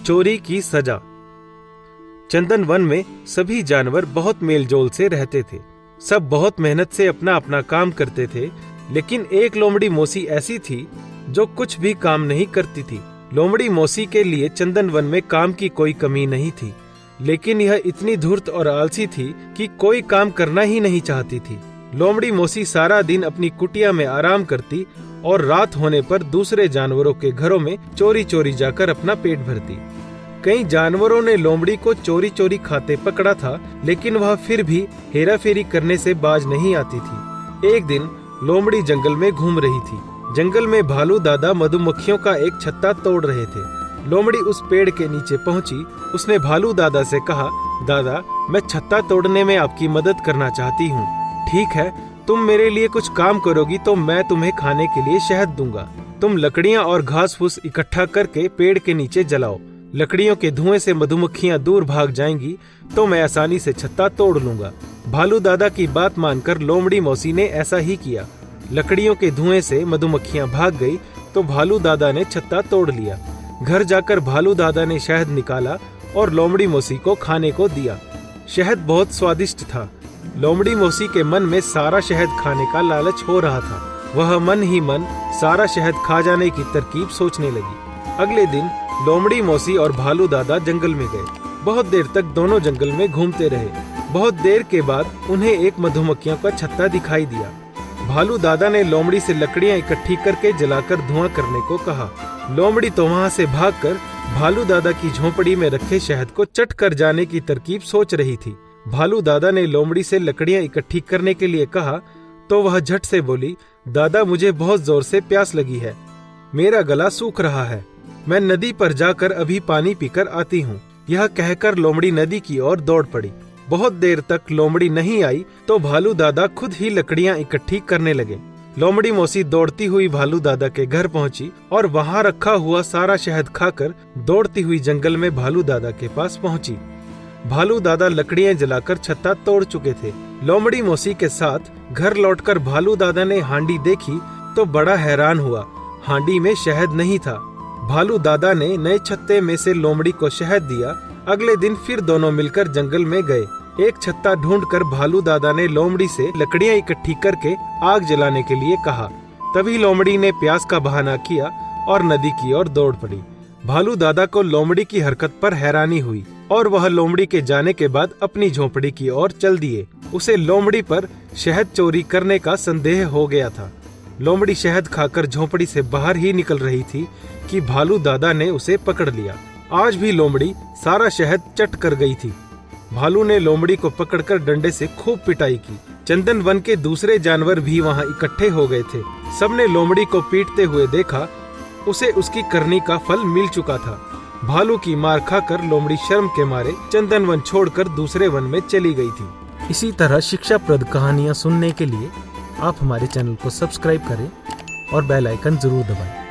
चोरी की सजा। चंदन वन में सभी जानवर बहुत मेलजोल से रहते थे। सब बहुत मेहनत से अपना अपना काम करते थे, लेकिन एक लोमड़ी मौसी ऐसी थी जो कुछ भी काम नहीं करती थी। लोमड़ी मौसी के लिए चंदन वन में काम की कोई कमी नहीं थी, लेकिन यह इतनी धूर्त और आलसी थी कि कोई काम करना ही नहीं चाहती थी। लोमड़ी मौसी सारा दिन अपनी कुटिया में आराम करती और रात होने पर दूसरे जानवरों के घरों में चोरी चोरी जाकर अपना पेट भरती। कई जानवरों ने लोमड़ी को चोरी चोरी खाते पकड़ा था, लेकिन वह फिर भी हेरा फेरी करने से बाज नहीं आती थी। एक दिन लोमड़ी जंगल में घूम रही थी। जंगल में भालू दादा मधुमक्खियों का एक छत्ता तोड़ रहे थे। लोमड़ी उस पेड़ के नीचे पहुंची। उसने भालू दादा से कहा, दादा, मैं छत्ता तोड़ने में आपकी मदद करना चाहती हूँ। ठीक है, तुम मेरे लिए कुछ काम करोगी तो मैं तुम्हें खाने के लिए शहद दूंगा। तुम लकड़ियाँ और घास फूस इकट्ठा करके पेड़ के नीचे जलाओ। लकड़ियों के धुएं से मधुमक्खियां दूर भाग जाएंगी तो मैं आसानी से छत्ता तोड़ लूंगा। भालू दादा की बात मानकर लोमड़ी मौसी ने ऐसा ही किया। लकड़ियों के धुएं से मधुमक्खियां भाग गई तो भालू दादा ने छत्ता तोड़ लिया। घर जाकर भालू दादा ने शहद निकाला और लोमड़ी मौसी को खाने को दिया। शहद बहुत स्वादिष्ट था। लोमड़ी मौसी के मन में सारा शहद खाने का लालच हो रहा था। वह मन ही मन सारा शहद खा जाने की तरकीब सोचने लगी। अगले दिन लोमड़ी मौसी और भालू दादा जंगल में गए। बहुत देर तक दोनों जंगल में घूमते रहे। बहुत देर के बाद उन्हें एक मधुमक्खियों का छत्ता दिखाई दिया। भालू दादा ने लोमड़ी से लकड़ियां इकट्ठी करके जलाकर धुआं करने को कहा। लोमड़ी तो वहां से भागकर भालू दादा की झोंपड़ी में रखे शहद को चट कर जाने की तरकीब सोच रही थी। भालू दादा ने लोमड़ी से लकड़ियां इकट्ठी करने के लिए कहा तो वह झट से बोली, दादा, मुझे बहुत जोर से प्यास लगी है। मेरा गला सूख रहा है। मैं नदी पर जाकर अभी पानी पीकर आती हूँ। यह कहकर लोमड़ी नदी की ओर दौड़ पड़ी। बहुत देर तक लोमड़ी नहीं आई तो भालू दादा खुद ही लकड़ियां इकट्ठी करने लगे। लोमड़ी मौसी दौड़ती हुई भालू दादा के घर पहुंची और वहां रखा हुआ सारा शहद खाकर दौड़ती हुई जंगल में भालू दादा के पास पहुंची। भालू दादा लकड़ियां जलाकर छत्ता तोड़ चुके थे। लोमड़ी मौसी के साथ घर लौटकर भालू दादा ने हांडी देखी तो बड़ा हैरान हुआ। हांडी में शहद नहीं था। भालू दादा ने नए छत्ते में से लोमड़ी को शहद दिया। अगले दिन फिर दोनों मिलकर जंगल में गए। एक छत्ता ढूंढकर भालू दादा ने लोमड़ी से लकड़ियां इकट्ठी करके आग जलाने के लिए कहा। तभी लोमड़ी ने प्यास का बहाना किया और नदी की ओर दौड़ पड़ी। भालू दादा को लोमड़ी की हरकत पर हैरानी हुई और वह लोमड़ी के जाने के बाद अपनी झोंपड़ी की ओर चल दिए। उसे लोमड़ी पर शहद चोरी करने का संदेह हो गया था। लोमड़ी शहद खाकर झोंपड़ी से बाहर ही निकल रही थी कि भालू दादा ने उसे पकड़ लिया। आज भी लोमड़ी सारा शहद चट कर गई थी। भालू ने लोमड़ी को पकड़कर डंडे से खूब पिटाई की। चंदन वन के दूसरे जानवर भी वहां इकट्ठे हो गए थे। सबने लोमड़ी को पीटते हुए देखा। उसे उसकी करनी का फल मिल चुका था। भालू की मार खाकर लोमड़ी शर्म के मारे चंदन वन छोड़कर दूसरे वन में चली गई थी। इसी तरह शिक्षाप्रद कहानियां सुनने के लिए आप हमारे चैनल को सब्सक्राइब करें और बेल आइकन जरूर दबाएं।